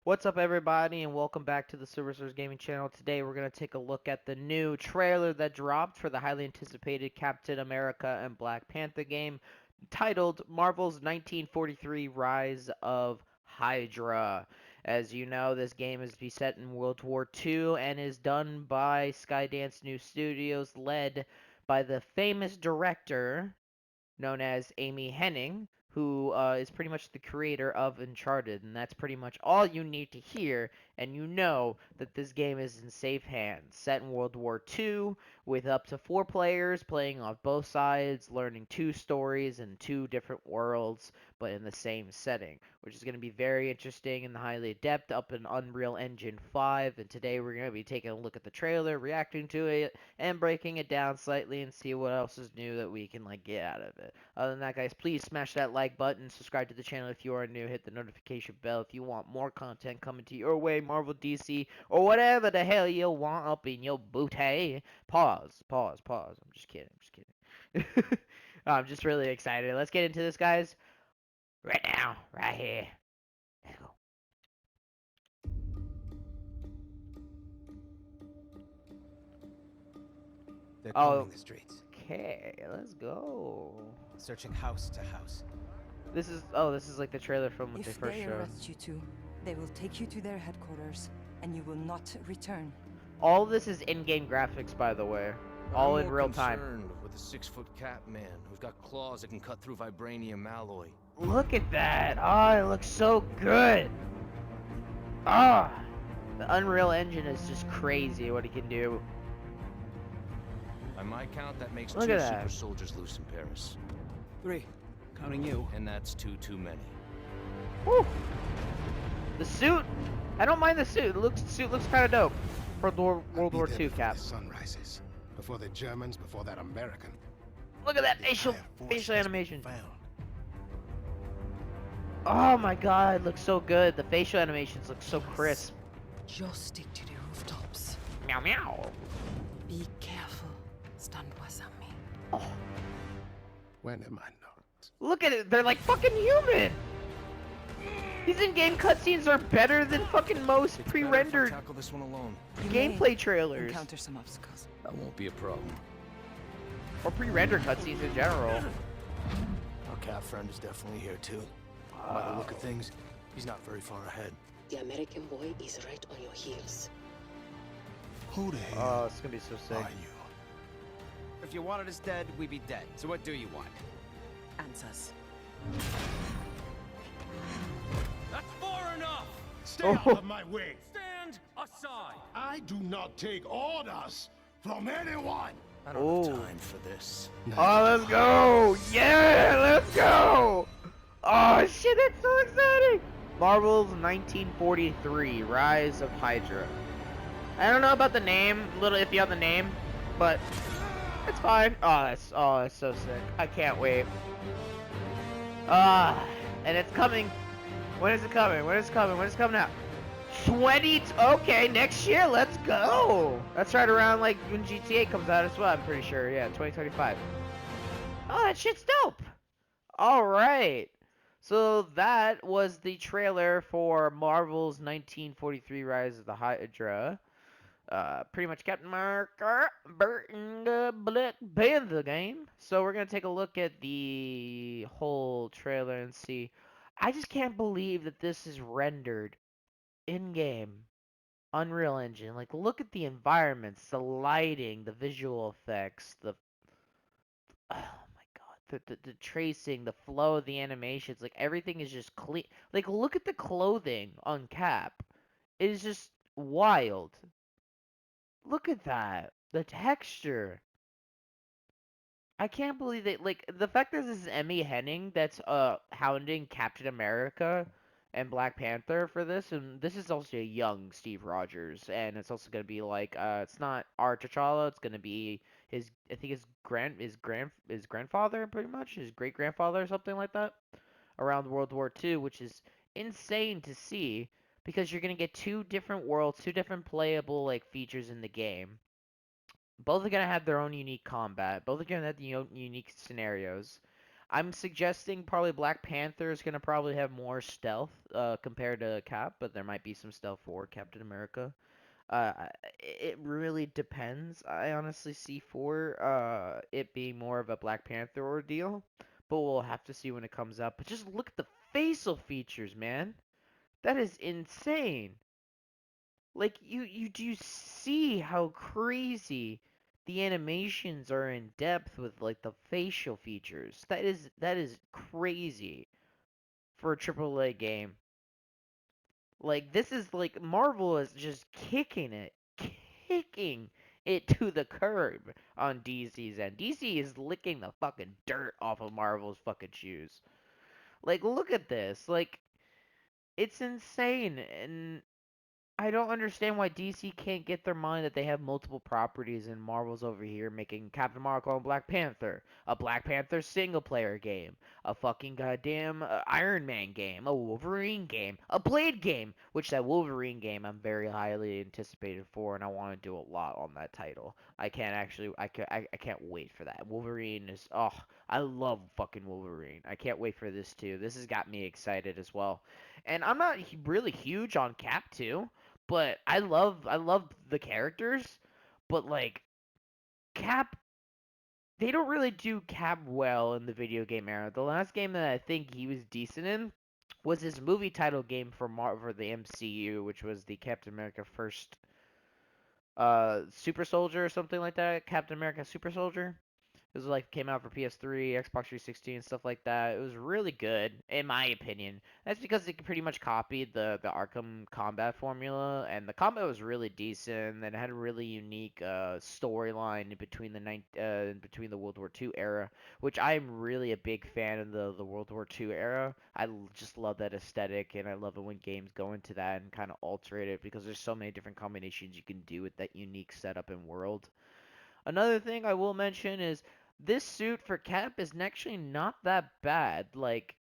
What's up, everybody, and welcome back to the Silver Gaming channel. Today, we're going to take a look at the new trailer that dropped for the highly anticipated Captain America and Black Panther game, titled Marvel's 1943 Rise of Hydra. As you know, this game is set in World War II and is done by Skydance New Studios, led by the famous director known as Amy Hennig, who is pretty much the creator of Uncharted, and that's pretty much all you need to hear, and you know that this game is in safe hands. Set in World War II, with up to 4 players playing on both sides, learning 2 stories in 2 different worlds, but in the same setting, which is going to be very interesting and highly adept up in Unreal Engine 5, and today we're going to be taking a look at the trailer, reacting to it, and breaking it down slightly and see what else is new that we can get out of it. Other than that, guys, please smash that like button, subscribe to the channel if you are new, hit the notification bell if you want more content coming to your way, Marvel, DC, or whatever the hell you want up in your booty. Pause. I'm just kidding. I'm just really excited. Let's get into this, guys. Right now, right here. Let's go. They're Oh, combing the streets, okay, let's go. searching house to house. This is like the trailer from what they If first they showed. arrest you two, they will take you to their headquarters, and you will not return. All this is in-game graphics, by the way. All in real time. I'm more concerned with a 6-foot cat man who's got claws that can cut through vibranium alloy. Look at that. Oh, it looks so good. Ah, the Unreal Engine is just crazy what it can do. By my count, that makes Look 2 at that. super soldiers loose in Paris. 3, counting you. And that's 2 too many. Woo. The suit, I don't mind the suit. The suit looks kind of dope for the World War II cap. The sun rises. Before the Germans, before that American. Look at that The facial entire force has been animation. found. Oh my god, it looks so good. The facial animations look so crisp. Just stick to the rooftops. Meow meow. Be careful. Stand was me. Oh, When am I not? look at it. They're like fucking human. These in-game cutscenes are better than fucking most It's better if I pre-rendered tackle this one alone. You gameplay may trailers. encounter some obstacles. That won't be a problem. Or pre-rendered cutscenes in general. Our cat friend is definitely here too. By the look of things, he's not very far ahead. The American boy is right on your heels. Who the Oh, hell it's gonna be so sick. are you? If you wanted us dead, we'd be dead. So what do you want? Answers. That's far enough! Stay Oh. out of my way! Stand aside! I do not take orders from anyone! I don't Oh. have time for this. Oh, let's go! Yeah, let's go! Oh shit, that's so exciting! Marvel's 1943 Rise of Hydra. I don't know about the name, a little iffy on the name, but it's fine. Oh, that's so sick. I can't wait. And it's coming. When is it coming? When is it coming? When is it coming out? Okay, next year, let's go! That's right around like when GTA comes out as well, I'm pretty sure. Yeah, 2025. Oh, that shit's dope! Alright. So that was the trailer for Marvel's 1943 Rise of the Hydra. Pretty much Captain America, Burton, the Black Panther game. So we're gonna take a look at the whole trailer and see. I just can't believe that this is rendered in-game Unreal Engine. Like, look at the environments, the lighting, the visual effects, the oh my god, the tracing, the flow of the animations. Like, everything is just clean. Like, look at the clothing on Cap. It is just wild. Look at that. The texture. I can't believe that, like, the fact that this is Amy Hennig that's hounding Captain America and Black Panther for this, and this is also a young Steve Rogers, and it's also gonna be like it's not our T'Challa, it's gonna be his, I think his grandfather, pretty much his great grandfather or something like that, around World War II, which is insane to see because you're gonna get 2 different worlds, 2 different playable like features in the game. Both are gonna have their own unique combat. Both are gonna have unique scenarios. I'm suggesting probably Black Panther is gonna probably have more stealth compared to Cap, but there might be some stealth for Captain America. It really depends. I honestly see for it being more of a Black Panther ordeal, but we'll have to see when it comes out. But just look at the facial features, man. That is insane. Like you do you see how crazy the animations are in depth with like the facial features. That is crazy for a AAA game. Like this is like Marvel is just kicking it to the curb on DC's end. DC is licking the fucking dirt off of Marvel's fucking shoes. Like look at this. Like it's insane and I don't understand why DC can't get their mind that they have multiple properties and Marvel's over here making Captain Marvel and Black Panther, a Black Panther single player game, a fucking goddamn Iron Man game, a Wolverine game, a Blade game, which that Wolverine game I'm very highly anticipated for and I want to do a lot on that title. I can't wait for that. Wolverine is I love fucking Wolverine. I can't wait for this too. This has got me excited as well. And I'm not really huge on Cap too. But I love the characters, but like Cap, they don't really do Cap well in the video game era. The last game that I think he was decent in was his movie title game for the MCU, which was the Captain America First Super Soldier or something like that. Captain America Super Soldier. It was like came out for PS3, Xbox 360, and stuff like that. It was really good, in my opinion. That's because it pretty much copied the Arkham combat formula, and the combat was really decent. And it had a really unique storyline in between between the World War II era, which I'm really a big fan of the World War II era. Just love that aesthetic, and I love it when games go into that and kind of alter it because there's so many different combinations you can do with that unique setup and world. Another thing I will mention is this suit for Cap is actually not that bad. Like,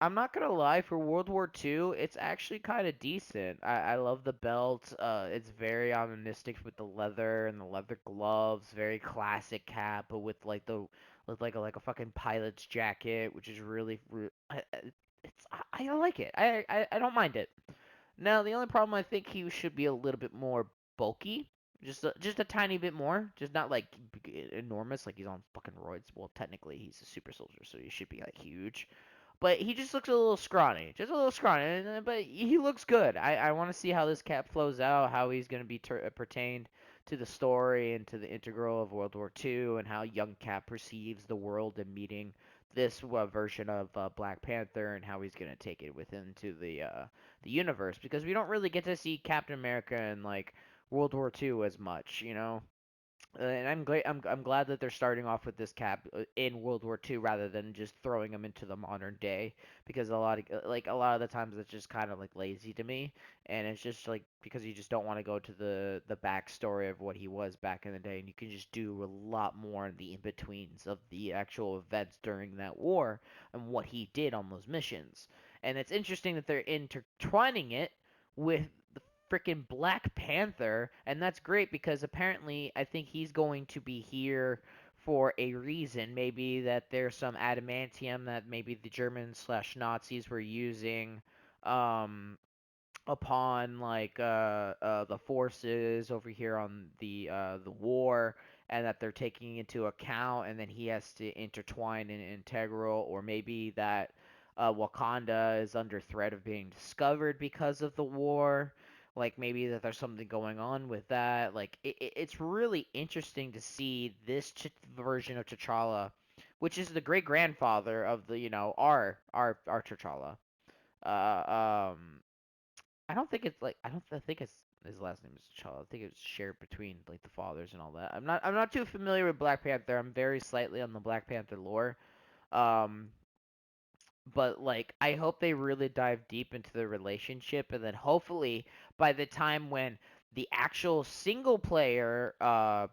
I'm not gonna lie, for World War II, it's actually kind of decent. I love the belt. It's very ominous with the leather and the leather gloves. Very classic Cap, but with like a fucking pilot's jacket, which is I like it. I don't mind it. Now, the only problem I think he should be a little bit more bulky. Just a tiny bit more. Just not like enormous, like he's on fucking roids. Well, technically he's a super soldier, so he should be like huge. But he just looks a little scrawny. Just a little scrawny. But he looks good. I want to see how this Cap flows out, how he's going to be pertained to the story and to the integral of World War II, and how young Cap perceives the world and meeting this version of Black Panther, and how he's going to take it within to the universe, because we don't really get to see Captain America in like World War II as much, you know. And I'm glad that they're starting off with this Cap in World War II rather than just throwing him into the modern day, because a lot of the times it's just kind of like lazy to me, and it's just like because you just don't want to go to the backstory of what he was back in the day, and you can just do a lot more in the in betweens of the actual events during that war and what he did on those missions. And it's interesting that they're intertwining it with freaking Black Panther, and that's great because apparently I think he's going to be here for a reason. Maybe that there's some adamantium that maybe the Germans slash Nazis were using upon like the forces over here on the war, and that they're taking into account, and then he has to intertwine and integral, or maybe that Wakanda is under threat of being discovered because of the war. Like maybe that there's something going on with that. Like it's really interesting to see this version of T'Challa, which is the great grandfather of the our T'Challa. Um, I don't think it's like I think it's his last name is T'Challa. I think it's shared between like the fathers and all that. I'm not too familiar with Black Panther. I'm very slightly on the Black Panther lore. Um, but like I hope they really dive deep into the relationship, and then hopefully by the time when the actual single player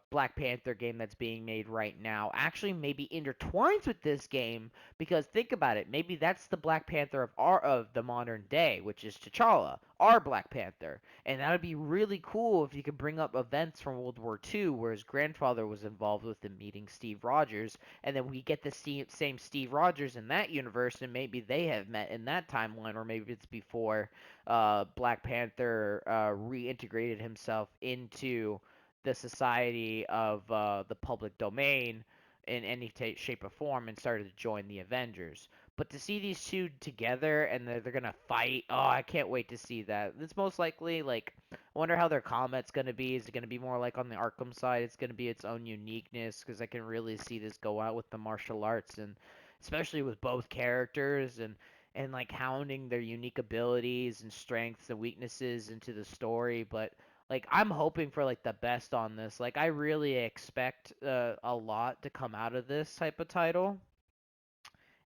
Black Panther game that's being made right now actually maybe intertwines with this game, because think about it, maybe that's the Black Panther of the modern day, which is T'Challa, our Black Panther. And that would be really cool if you could bring up events from World War II where his grandfather was involved with him meeting Steve Rogers, and then we get the same Steve Rogers in that universe, and maybe they have met in that timeline, or maybe it's before Black Panther reintegrated himself into the society of the public domain in any shape or form and started to join the Avengers. But to see these two together and they're gonna fight, oh, I can't wait to see that. It's most likely like, I wonder how their combat's gonna be. Is it gonna be more like on the Arkham side? It's gonna be its own uniqueness, because I can really see this go out with the martial arts, and especially with both characters, and like hounding their unique abilities and strengths and weaknesses into the story. But like, I'm hoping for like the best on this. Like, I really expect a lot to come out of this type of title,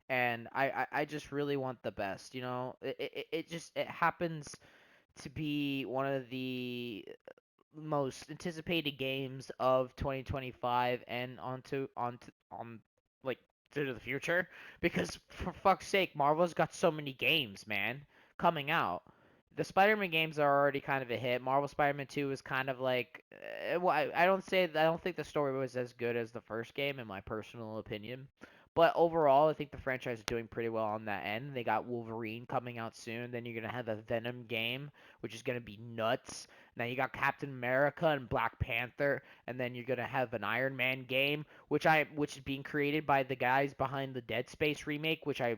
and I just really want the best. You know, it just it happens to be one of the most anticipated games of 2025 and on like to the future, because for fuck's sake, Marvel's got so many games, man, coming out. The Spider-Man games are already kind of a hit. Marvel Spider-Man 2 is kind of like, well, I don't think the story was as good as the first game in my personal opinion. But overall, I think the franchise is doing pretty well on that end. They got Wolverine coming out soon. Then you're gonna have a Venom game, which is gonna be nuts. Now you got Captain America and Black Panther, and then you're gonna have an Iron Man game, which is being created by the guys behind the Dead Space remake, which I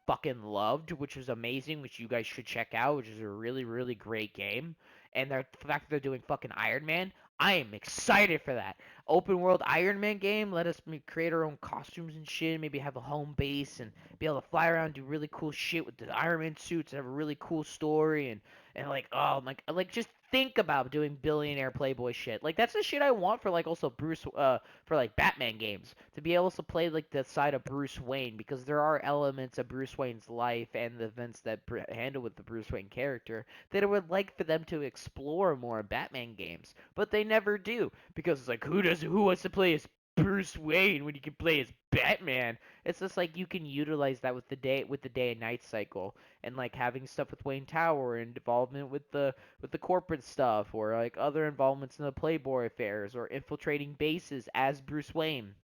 fucking loved, which was amazing, which you guys should check out, which is a really, really great game. And the fact that they're doing fucking Iron Man, I am excited for that. Open world Iron Man game, let us create our own costumes and shit, maybe have a home base and be able to fly around, do really cool shit with the Iron Man suits, and have a really cool story, and like, oh, like just think about doing billionaire playboy shit. Like, that's the shit I want for like also Bruce for like Batman games, to be able to play like the side of Bruce Wayne, because there are elements of Bruce Wayne's life and the events that handle with the Bruce Wayne character that I would like for them to explore more in Batman games, but they never do, because it's like, who wants to play as Bruce Wayne when you can play as Batman? It's just like you can utilize that with the day and night cycle, and like having stuff with Wayne Tower and involvement with the corporate stuff, or like other involvements in the Playboy affairs, or infiltrating bases as Bruce Wayne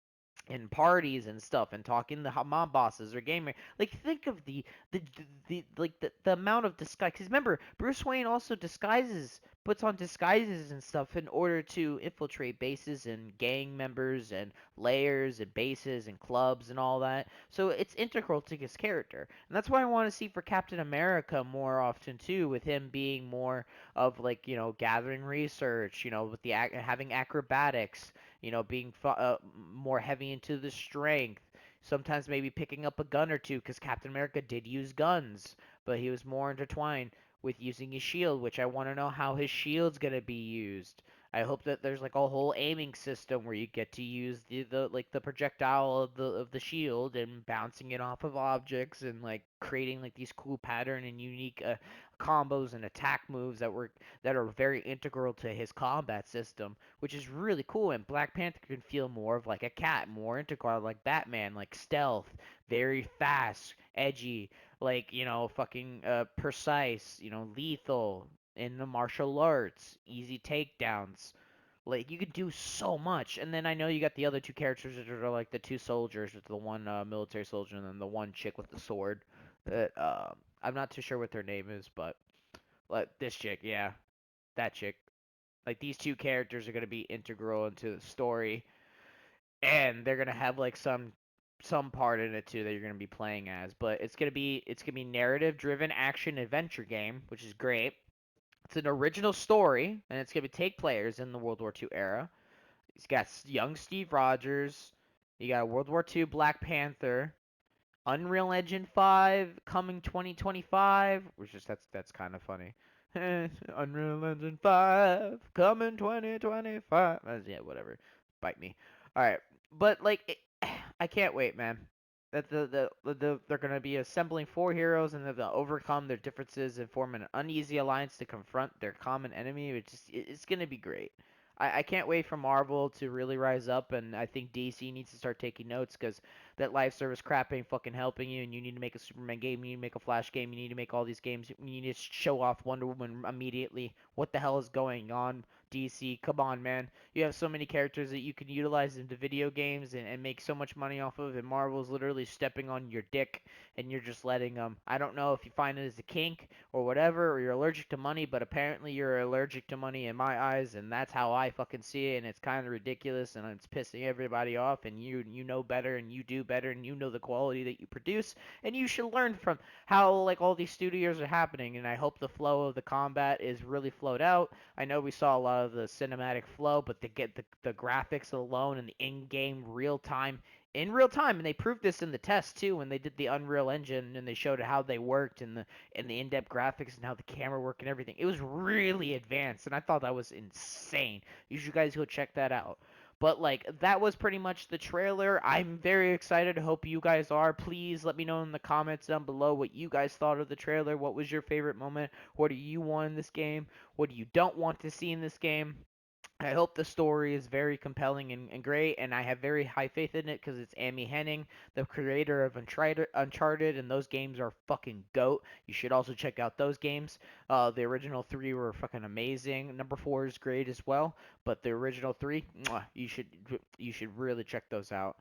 and parties and stuff, and talking to mob bosses or gamer. Like, think of the amount of disguise, because remember, Bruce Wayne also puts on disguises and stuff in order to infiltrate bases and gang members and layers and bases and clubs and all that. So it's integral to his character, and that's what I want to see for Captain America more often too, with him being more of like, gathering research, with the having acrobatics, being more heavy into the strength. Sometimes maybe picking up a gun or two, because Captain America did use guns, but he was more intertwined with using his shield, which I want to know how his shield's gonna be used. I hope that there's like a whole aiming system where you get to use the projectile of the shield and bouncing it off of objects, and like creating like these cool pattern and unique combos and attack moves that are very integral to his combat system, which is really cool. And Black Panther can feel more of like a cat, more integral like Batman, like stealth, very fast, edgy, like, fucking precise, lethal in the martial arts, easy takedowns. Like, you could do so much. And then I know you got the other two characters that are like the two soldiers, with the one military soldier and then the one chick with the sword. That I'm not too sure what their name is, but like this chick, yeah, that chick. Like, these two characters are gonna be integral into the story, and they're gonna have like some part in it too that you're gonna be playing as. But it's gonna be narrative driven action adventure game, which is great. It's an original story, and it's gonna take players in the World War II era. It's got young Steve Rogers. You got World War II Black Panther. Unreal Engine 5 coming 2025, which is that's kind of funny. Unreal Engine 5 coming 2025. Yeah, whatever. Bite me. All right, but like, I can't wait, man. that they're going to be assembling 4 heroes, and they'll overcome their differences and form an uneasy alliance to confront their common enemy, which is it's going to be great. I can't wait for Marvel to really rise up, and I think DC needs to start taking notes because that live service crap ain't fucking helping you, and you need to make a Superman game, you need to make a Flash game, you need to make all these games, you need to show off Wonder Woman immediately. What the hell is going on, DC? Come on, man. You have so many characters that you can utilize into video games and make so much money off of, and Marvel's literally stepping on your dick, and you're just letting them. I don't know if you find it as a kink or whatever, or you're allergic to money, but apparently you're allergic to money in my eyes, and that's how I fucking see it, and it's kind of ridiculous, and it's pissing everybody off, and you know better, and you do better, and you know the quality that you produce, and you should learn from how, like, all these studios are happening, and I hope the flow of the combat is really flowed out. I know we saw a lot of the cinematic flow, but to get the graphics alone and the in-game real-time in real time, and they proved this in the test too when they did the Unreal Engine and they showed how they worked and the in-depth graphics and how the camera worked and everything. It was really advanced, and I thought that was insane. You should guys go check that out. But like that was pretty much the trailer. I'm very excited. Hope you guys are. Please let me know in the comments down below what you guys thought of the trailer. What was your favorite moment? What do you want in this game? What do you don't want to see in this game? I hope the story is very compelling and great, and I have very high faith in it because it's Amy Hennig, the creator of Uncharted, and those games are fucking goat. You should also check out those games. The original 3 were fucking amazing. Number 4 is great as well, but the original 3, mwah, you should really check those out.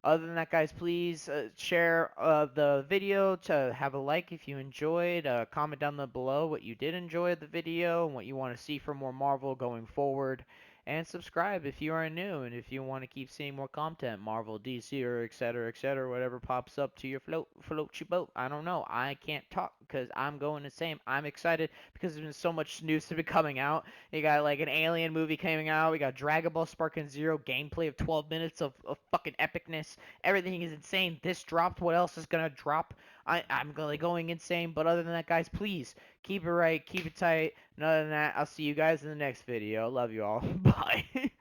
Other than that, guys, please share the video to have a like if you enjoyed. Comment down below what you did enjoy of the video and what you want to see for more Marvel going forward. And subscribe if you are new and if you want to keep seeing more content, Marvel, DC, or etc., whatever pops up to your float your boat. I don't know. I can't talk because I'm going insane. I'm excited because there's been so much news to be coming out. You got like an Alien movie coming out. We got Dragon Ball Sparking Zero gameplay of 12 minutes of fucking epicness. Everything is insane. This dropped. What else is gonna drop? I'm really going insane. But other than that, guys, please keep it right, keep it tight. And other than that, I'll see you guys in the next video. Love you all. Bye.